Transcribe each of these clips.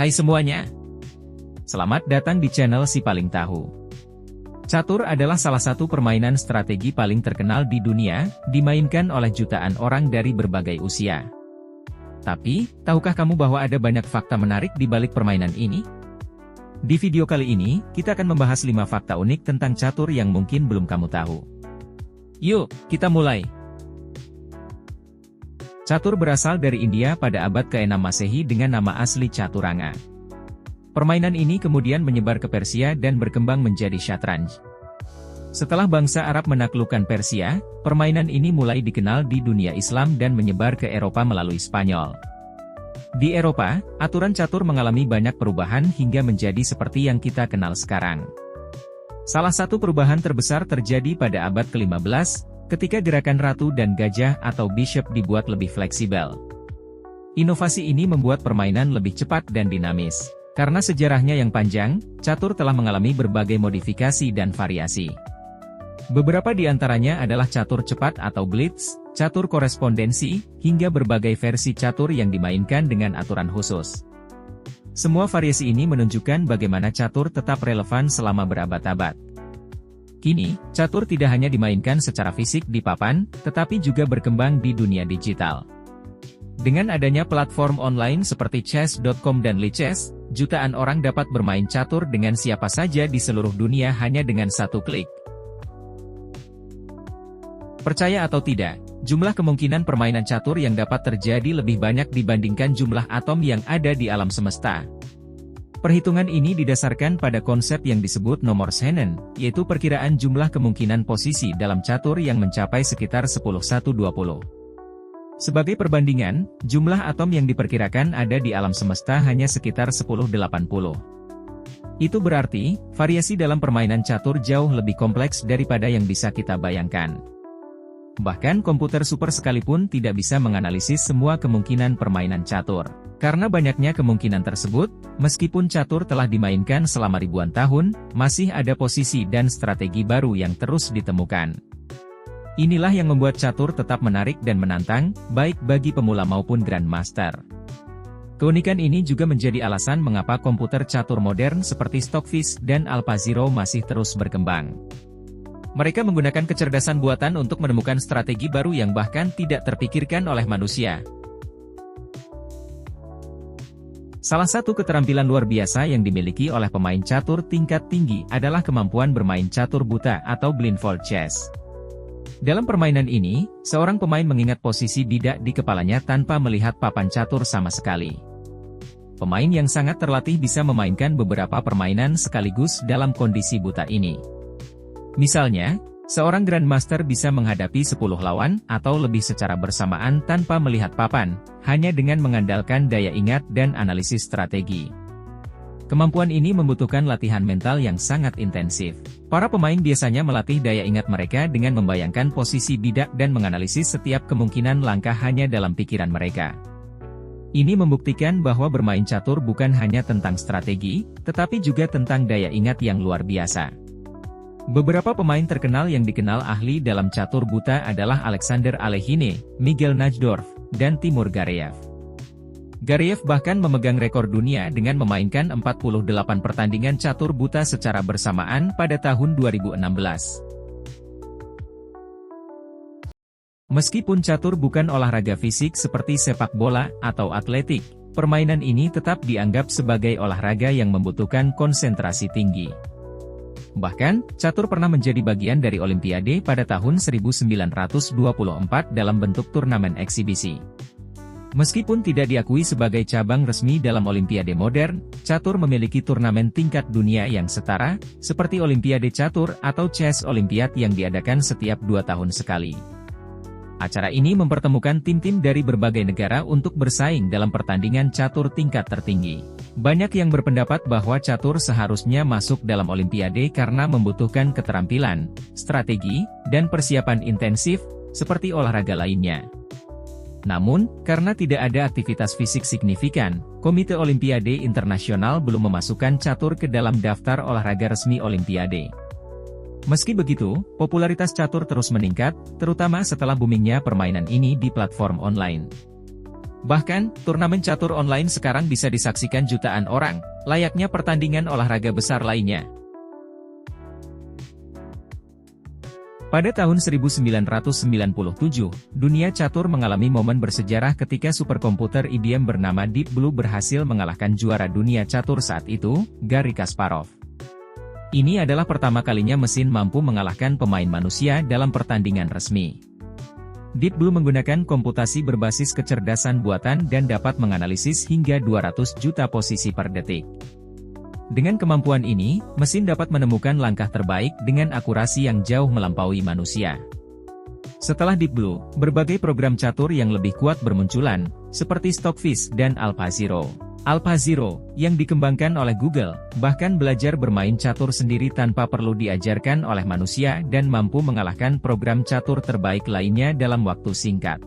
Hai semuanya, selamat datang di channel Si Paling Tahu. Catur adalah salah satu permainan strategi paling terkenal di dunia, dimainkan oleh jutaan orang dari berbagai usia. Tapi, tahukah kamu bahwa ada banyak fakta menarik di balik permainan ini? Di video kali ini, kita akan membahas 5 fakta unik tentang catur yang mungkin belum kamu tahu. Yuk, kita mulai! Catur berasal dari India pada abad ke-6 Masehi dengan nama asli Caturanga. Permainan ini kemudian menyebar ke Persia dan berkembang menjadi syatranj. Setelah bangsa Arab menaklukkan Persia, permainan ini mulai dikenal di dunia Islam dan menyebar ke Eropa melalui Spanyol. Di Eropa, aturan catur mengalami banyak perubahan hingga menjadi seperti yang kita kenal sekarang. Salah satu perubahan terbesar terjadi pada abad ke-15, ketika gerakan ratu dan gajah atau bishop dibuat lebih fleksibel. Inovasi ini membuat permainan lebih cepat dan dinamis. Karena sejarahnya yang panjang, catur telah mengalami berbagai modifikasi dan variasi. Beberapa di antaranya adalah catur cepat atau blitz, catur korespondensi, hingga berbagai versi catur yang dimainkan dengan aturan khusus. Semua variasi ini menunjukkan bagaimana catur tetap relevan selama berabad-abad. Kini, catur tidak hanya dimainkan secara fisik di papan, tetapi juga berkembang di dunia digital. Dengan adanya platform online seperti chess.com dan Lichess, jutaan orang dapat bermain catur dengan siapa saja di seluruh dunia hanya dengan satu klik. Percaya atau tidak, jumlah kemungkinan permainan catur yang dapat terjadi lebih banyak dibandingkan jumlah atom yang ada di alam semesta. Perhitungan ini didasarkan pada konsep yang disebut nomor Shannon, yaitu perkiraan jumlah kemungkinan posisi dalam catur yang mencapai sekitar 10-1-20. Sebagai perbandingan, jumlah atom yang diperkirakan ada di alam semesta hanya sekitar 10-80. Itu berarti, variasi dalam permainan catur jauh lebih kompleks daripada yang bisa kita bayangkan. Bahkan komputer super sekalipun tidak bisa menganalisis semua kemungkinan permainan catur. Karena banyaknya kemungkinan tersebut, meskipun catur telah dimainkan selama ribuan tahun, masih ada posisi dan strategi baru yang terus ditemukan. Inilah yang membuat catur tetap menarik dan menantang, baik bagi pemula maupun grandmaster. Keunikan ini juga menjadi alasan mengapa komputer catur modern seperti Stockfish dan AlphaZero masih terus berkembang. Mereka menggunakan kecerdasan buatan untuk menemukan strategi baru yang bahkan tidak terpikirkan oleh manusia. Salah satu keterampilan luar biasa yang dimiliki oleh pemain catur tingkat tinggi adalah kemampuan bermain catur buta atau blindfold chess. Dalam permainan ini, seorang pemain mengingat posisi bidak di kepalanya tanpa melihat papan catur sama sekali. Pemain yang sangat terlatih bisa memainkan beberapa permainan sekaligus dalam kondisi buta ini. Misalnya, seorang grandmaster bisa menghadapi 10 lawan atau lebih secara bersamaan tanpa melihat papan, hanya dengan mengandalkan daya ingat dan analisis strategi. Kemampuan ini membutuhkan latihan mental yang sangat intensif. Para pemain biasanya melatih daya ingat mereka dengan membayangkan posisi bidak dan menganalisis setiap kemungkinan langkah hanya dalam pikiran mereka. Ini membuktikan bahwa bermain catur bukan hanya tentang strategi, tetapi juga tentang daya ingat yang luar biasa. Beberapa pemain terkenal yang dikenal ahli dalam catur buta adalah Alexander Alekhine, Miguel Najdorf, dan Timur Gareev. Gareev bahkan memegang rekor dunia dengan memainkan 48 pertandingan catur buta secara bersamaan pada tahun 2016. Meskipun catur bukan olahraga fisik seperti sepak bola atau atletik, permainan ini tetap dianggap sebagai olahraga yang membutuhkan konsentrasi tinggi. Bahkan, catur pernah menjadi bagian dari Olimpiade pada tahun 1924 dalam bentuk turnamen eksibisi. Meskipun tidak diakui sebagai cabang resmi dalam Olimpiade modern, catur memiliki turnamen tingkat dunia yang setara, seperti Olimpiade Catur atau Chess Olympiad yang diadakan setiap 2 tahun sekali. Acara ini mempertemukan tim-tim dari berbagai negara untuk bersaing dalam pertandingan catur tingkat tertinggi. Banyak yang berpendapat bahwa catur seharusnya masuk dalam Olimpiade karena membutuhkan keterampilan, strategi, dan persiapan intensif, seperti olahraga lainnya. Namun, karena tidak ada aktivitas fisik signifikan, Komite Olimpiade Internasional belum memasukkan catur ke dalam daftar olahraga resmi Olimpiade. Meski begitu, popularitas catur terus meningkat, terutama setelah boomingnya permainan ini di platform online. Bahkan, turnamen catur online sekarang bisa disaksikan jutaan orang, layaknya pertandingan olahraga besar lainnya. Pada tahun 1997, dunia catur mengalami momen bersejarah ketika superkomputer IBM bernama Deep Blue berhasil mengalahkan juara dunia catur saat itu, Garry Kasparov. Ini adalah pertama kalinya mesin mampu mengalahkan pemain manusia dalam pertandingan resmi. Deep Blue menggunakan komputasi berbasis kecerdasan buatan dan dapat menganalisis hingga 200 juta posisi per detik. Dengan kemampuan ini, mesin dapat menemukan langkah terbaik dengan akurasi yang jauh melampaui manusia. Setelah Deep Blue, berbagai program catur yang lebih kuat bermunculan, seperti Stockfish dan AlphaZero. AlphaZero, yang dikembangkan oleh Google, bahkan belajar bermain catur sendiri tanpa perlu diajarkan oleh manusia dan mampu mengalahkan program catur terbaik lainnya dalam waktu singkat.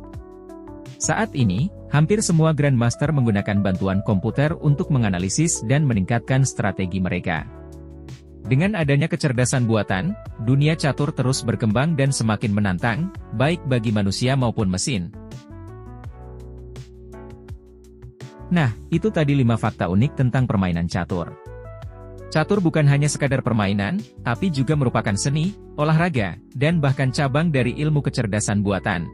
Saat ini, hampir semua Grandmaster menggunakan bantuan komputer untuk menganalisis dan meningkatkan strategi mereka. Dengan adanya kecerdasan buatan, dunia catur terus berkembang dan semakin menantang, baik bagi manusia maupun mesin. Nah, itu tadi 5 fakta unik tentang permainan catur. Catur bukan hanya sekadar permainan, tapi juga merupakan seni, olahraga, dan bahkan cabang dari ilmu kecerdasan buatan.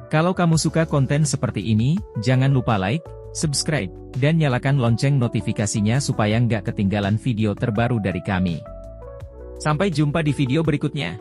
Kalau kamu suka konten seperti ini, jangan lupa like, subscribe, dan nyalakan lonceng notifikasinya supaya nggak ketinggalan video terbaru dari kami. Sampai jumpa di video berikutnya.